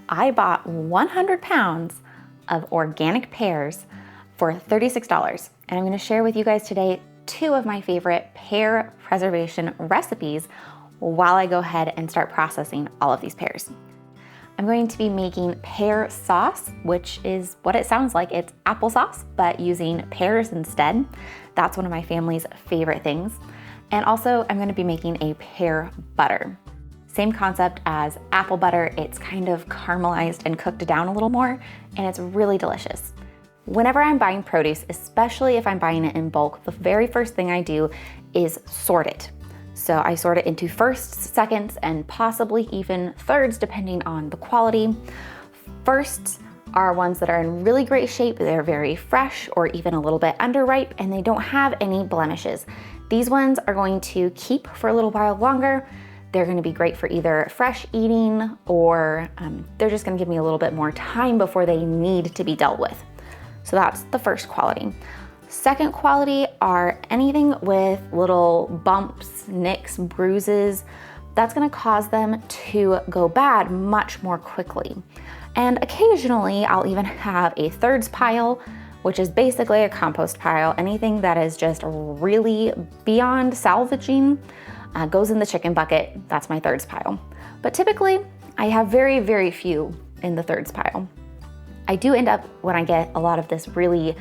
I bought 100 pounds of organic pears for $36. And I'm gonna share with you guys today 2 of my favorite pear preservation recipes while I go ahead and start processing all of these pears. I'm going to be making pear sauce, which is what it sounds like. It's applesauce, but using pears instead. That's one of my family's favorite things. And also I'm gonna be making a pear butter. Same concept as apple butter. It's kind of caramelized and cooked down a little more, and it's really delicious. Whenever I'm buying produce, especially if I'm buying it in bulk, the very first thing I do is sort it. So I sort it into firsts, seconds, and possibly even thirds, depending on the quality. Firsts are ones that are in really great shape. They're very fresh or even a little bit underripe, and they don't have any blemishes. These ones are going to keep for a little while longer. They're gonna be great for either fresh eating or they're just gonna give me a little bit more time before they need to be dealt with. So that's the first quality. Second quality are anything with little bumps, nicks, bruises. That's gonna cause them to go bad much more quickly. And occasionally I'll even have a thirds pile, which is basically a compost pile. Anything that is just really beyond salvaging goes in the chicken bucket. That's my thirds pile. But typically I have very, very few in the thirds pile. I do end up, when I get a lot of this really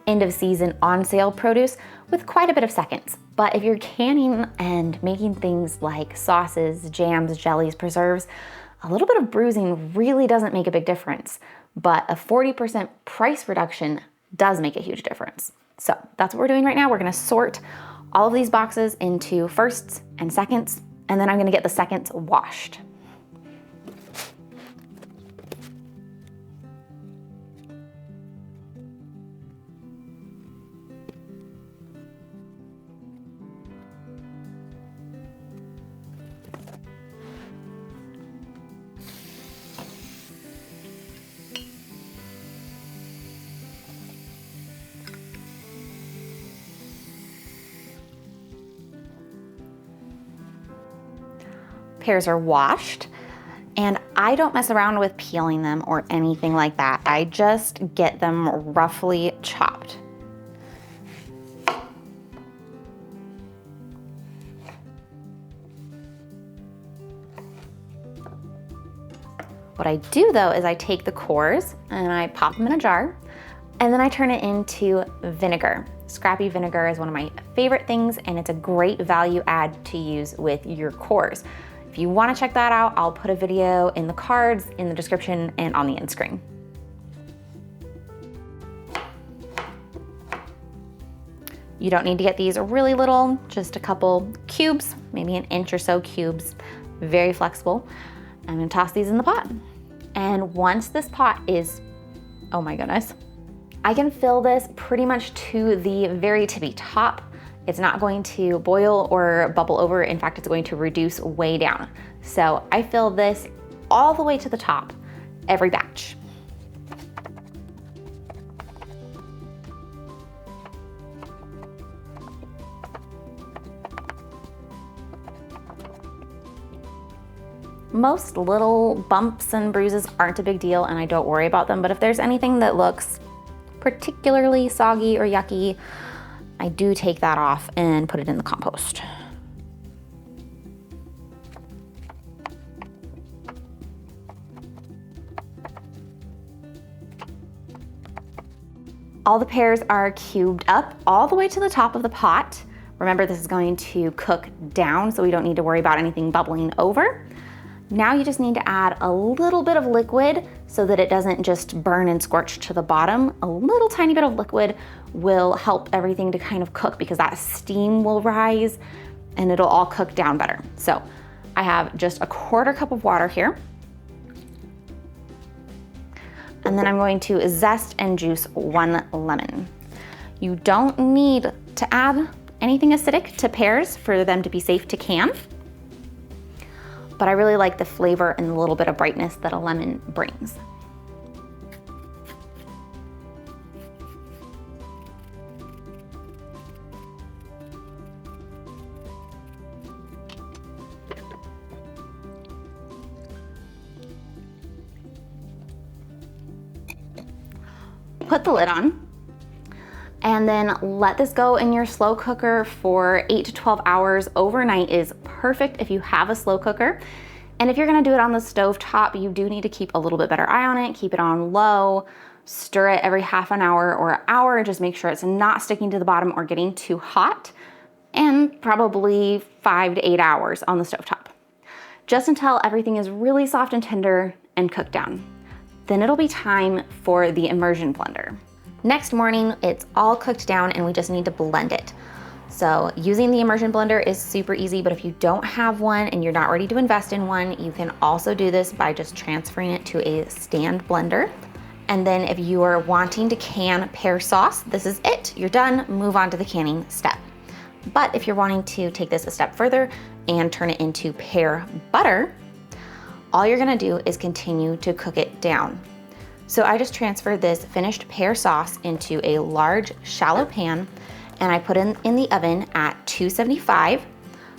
end of season on sale produce, with quite a bit of seconds. But if you're canning and making things like sauces, jams, jellies, preserves, a little bit of bruising really doesn't make a big difference, but a 40% price reduction does make a huge difference. So that's what we're doing right now. We're gonna sort all of these boxes into firsts and seconds, and then I'm gonna get the seconds washed. Pears are washed, and I don't mess around with peeling them or anything like that. I just get them roughly chopped. What I do though is I take the cores and I pop them in a jar, and then I turn it into vinegar. Scrappy vinegar is one of my favorite things, and it's a great value add to use with your cores. If you want to check that out, I'll put a video in the cards, in the description, and on the end screen. You don't need to get these really little, just a couple cubes, maybe an inch or so cubes, very flexible. I'm gonna toss these in the pot. And once this pot is, oh my goodness, I can fill this pretty much to the very tippy top. It's not going to boil or bubble over. In fact, it's going to reduce way down. So I fill this all the way to the top every batch. Most little bumps and bruises aren't a big deal, and I don't worry about them, but if there's anything that looks particularly soggy or yucky, I do take that off and put it in the compost. All the pears are cubed up all the way to the top of the pot. Remember, this is going to cook down, so we don't need to worry about anything bubbling over. Now you just need to add a little bit of liquid so that it doesn't just burn and scorch to the bottom. A little tiny bit of liquid will help everything to kind of cook, because that steam will rise and it'll all cook down better. So I have just a 1/4 cup of water here. And then I'm going to zest and juice 1 lemon. You don't need to add anything acidic to pears for them to be safe to can. But I really like the flavor and the little bit of brightness that a lemon brings. put the lid on and then let this go in your slow cooker for 8 to 12 hours. Overnight is perfect if you have a slow cooker. And if you're gonna do it on the stove top, you do need to keep a little bit better eye on it, keep it on low, stir it every half an hour or an hour, just make sure it's not sticking to the bottom or getting too hot, and probably 5 to 8 hours on the stove top, just until everything is really soft and tender and cooked down. Then it'll be time for the immersion blender. Next morning, it's all cooked down and we just need to blend it. So using the immersion blender is super easy, but if you don't have one and you're not ready to invest in one, you can also do this by just transferring it to a stand blender. And then if you are wanting to can pear sauce, this is it, you're done, move on to the canning step. But if you're wanting to take this a step further and turn it into pear butter, all you're gonna do is continue to cook it down. So I just transferred this finished pear sauce into a large shallow pan and I put it in the oven at 275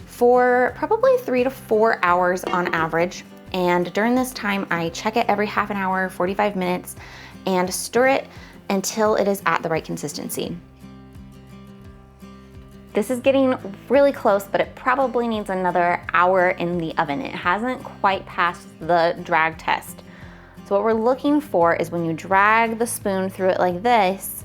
for probably 3 to 4 hours on average. And during this time, I check it every half an hour, 45 minutes, and stir it until it is at the right consistency. This is getting really close, but it probably needs another hour in the oven. It hasn't quite passed the drag test. So what we're looking for is when you drag the spoon through it like this,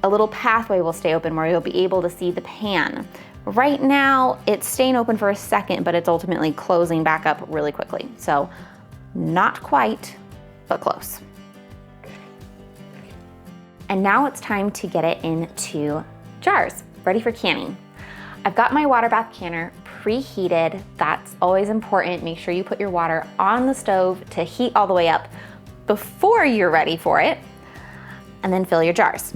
a little pathway will stay open where you'll be able to see the pan. Right now, it's staying open for a second, but it's ultimately closing back up really quickly. So not quite, but close. And now it's time to get it into jars, ready for canning. I've got my water bath canner preheated. That's always important. Make sure you put your water on the stove to heat all the way up before you're ready for it, and then fill your jars.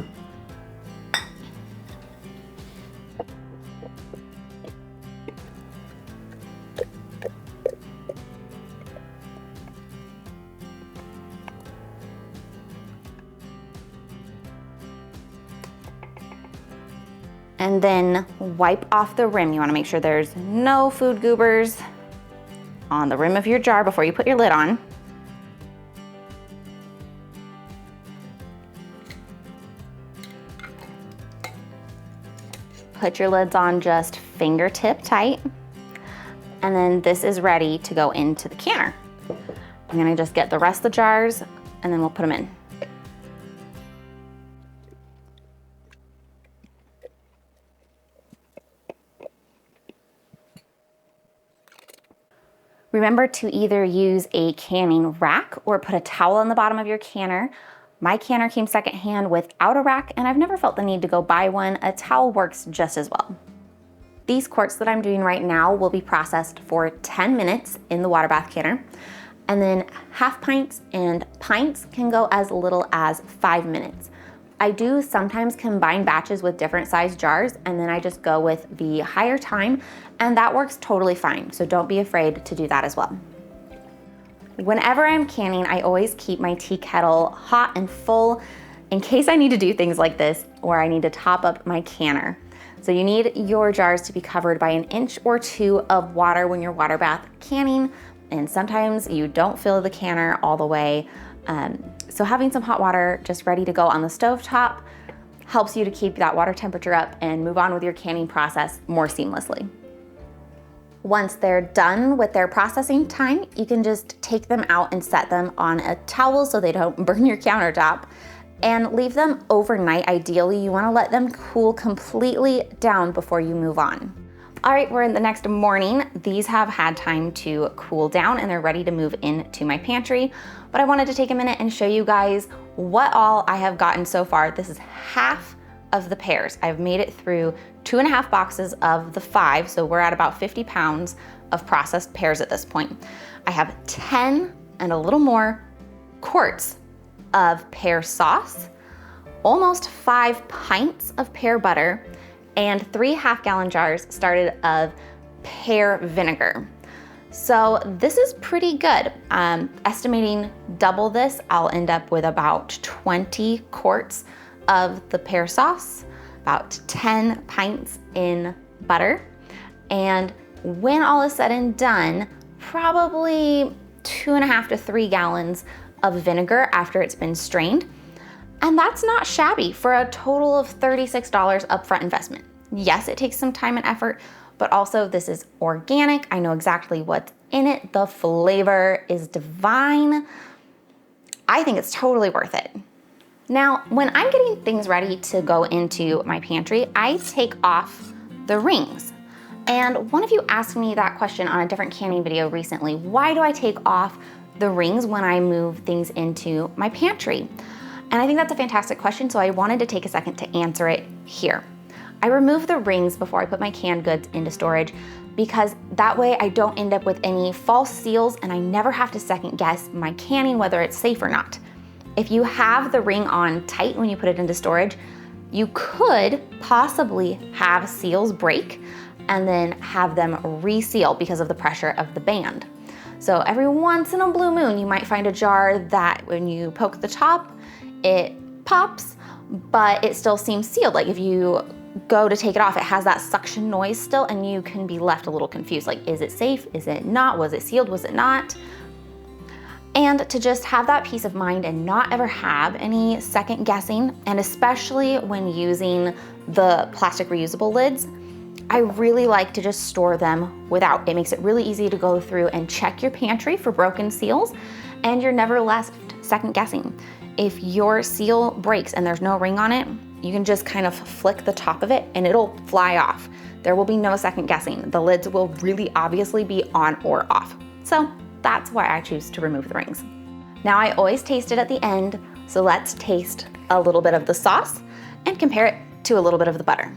And then wipe off the rim. You wanna make sure there's no food goobers on the rim of your jar before you put your lid on. Put your lids on just fingertip tight. And then this is ready to go into the canner. I'm gonna just get the rest of the jars and then we'll put them in. Remember to either use a canning rack or put a towel on the bottom of your canner. My canner came secondhand without a rack, and I've never felt the need to go buy one. A towel works just as well. These quarts that I'm doing right now will be processed for 10 minutes in the water bath canner, and then half pints and pints can go as little as 5 minutes. I do sometimes combine batches with different size jars, and then I just go with the higher time, and that works totally fine. So don't be afraid to do that as well. Whenever I'm canning, I always keep my tea kettle hot and full in case I need to do things like this or I need to top up my canner. So you need your jars to be covered by 1 inch or 2 of water when you're water bath canning, and sometimes you don't fill the canner all the way. So having some hot water just ready to go on the stove top helps you to keep that water temperature up and move on with your canning process more seamlessly. Once they're done with their processing time, you can just take them out and set them on a towel so they don't burn your countertop, and leave them overnight. Ideally, you wanna let them cool completely down before you move on. All right, we're in the next morning. These have had time to cool down and they're ready to move into my pantry. But I wanted to take a minute and show you guys what all I have gotten so far. This is half of the pears. I've made it through 2.5 boxes of the 5, so we're at about 50 pounds of processed pears at this point. I have 10 and a little more quarts of pear sauce, almost 5 pints of pear butter, and 3 half-gallon jars started of pear vinegar. So this is pretty good. Estimating double this, I'll end up with about 20 quarts of the pear sauce, about 10 pints in butter, and when all is said and done, probably 2.5 to 3 gallons of vinegar after it's been strained. And that's not shabby for a total of $36 upfront investment. Yes, it takes some time and effort, but also this is organic. I know exactly what's in it. The flavor is divine. I think it's totally worth it. Now, when I'm getting things ready to go into my pantry, I take off the rings. And one of you asked me that question on a different canning video recently. Why do I take off the rings when I move things into my pantry? And I think that's a fantastic question, so I wanted to take a second to answer it here. I remove the rings before I put my canned goods into storage because that way I don't end up with any false seals and I never have to second guess my canning, whether it's safe or not. If you have the ring on tight when you put it into storage, you could possibly have seals break and then have them reseal because of the pressure of the band. So every once in a blue moon, you might find a jar that when you poke the top, it pops, but it still seems sealed. Like if you go to take it off, it has that suction noise still, and you can be left a little confused. Like, is it safe? Is it not? Was it sealed? Was it not? And to just have that peace of mind and not ever have any second guessing, and especially when using the plastic reusable lids, I really like to just store them without. It makes it really easy to go through and check your pantry for broken seals, and you're never left second guessing. If your seal breaks and there's no ring on it, you can just kind of flick the top of it and it'll fly off. There will be no second guessing. The lids will really obviously be on or off. So that's why I choose to remove the rings. Now I always taste it at the end, so let's taste a little bit of the sauce and compare it to a little bit of the butter.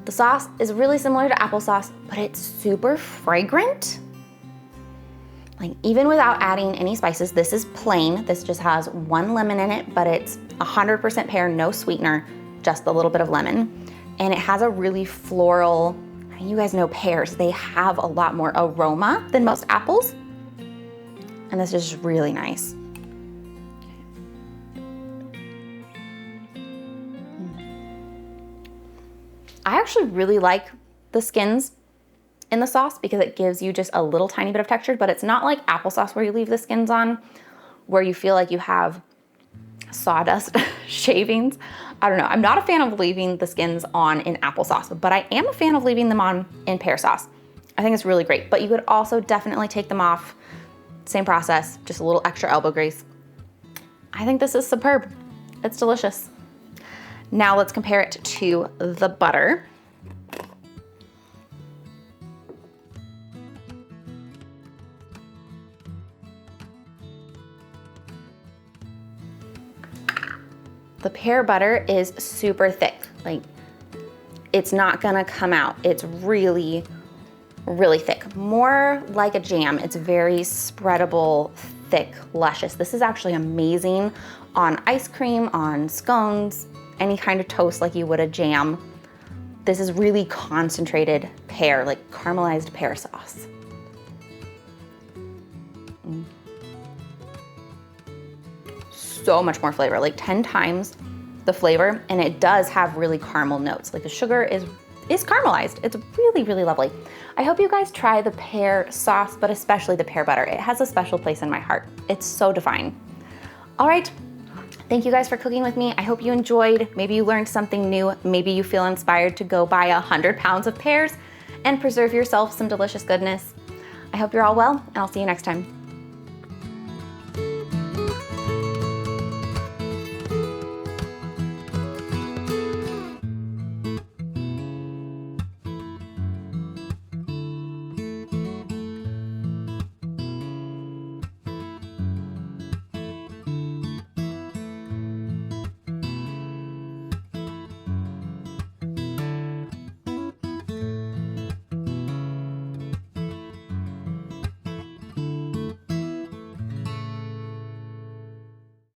The sauce is really similar to applesauce, but it's super fragrant. Like even without adding any spices, this is plain. This just has 1 lemon in it, but it's 100% pear, no sweetener, just a little bit of lemon. And it has a really floral, I mean, you guys know pears, they have a lot more aroma than most apples. And this is just really nice. I actually really like the skins in the sauce because it gives you just a little tiny bit of texture, but it's not like applesauce where you leave the skins on, where you feel like you have sawdust shavings. I don't know, I'm not a fan of leaving the skins on in applesauce, but I am a fan of leaving them on in pear sauce. I think it's really great, but you could also definitely take them off. Same process, just a little extra elbow grease. I think this is superb. It's delicious. Now let's compare it to the butter. The pear butter is super thick. Like, it's not gonna come out. It's really, really thick. More like a jam. It's very spreadable, thick, luscious. This is actually amazing on ice cream, on scones, any kind of toast like you would a jam. This is really concentrated pear, like caramelized pear sauce. So much more flavor, like 10 times the flavor, and it does have really caramel notes. Like the sugar is caramelized. It's really, really lovely. I hope you guys try the pear sauce, but especially the pear butter. It has a special place in my heart. It's so divine. All right, thank you guys for cooking with me. I hope you enjoyed. Maybe you learned something new. Maybe you feel inspired to go buy 100 pounds of pears and preserve yourself some delicious goodness. I hope you're all well, and I'll see you next time.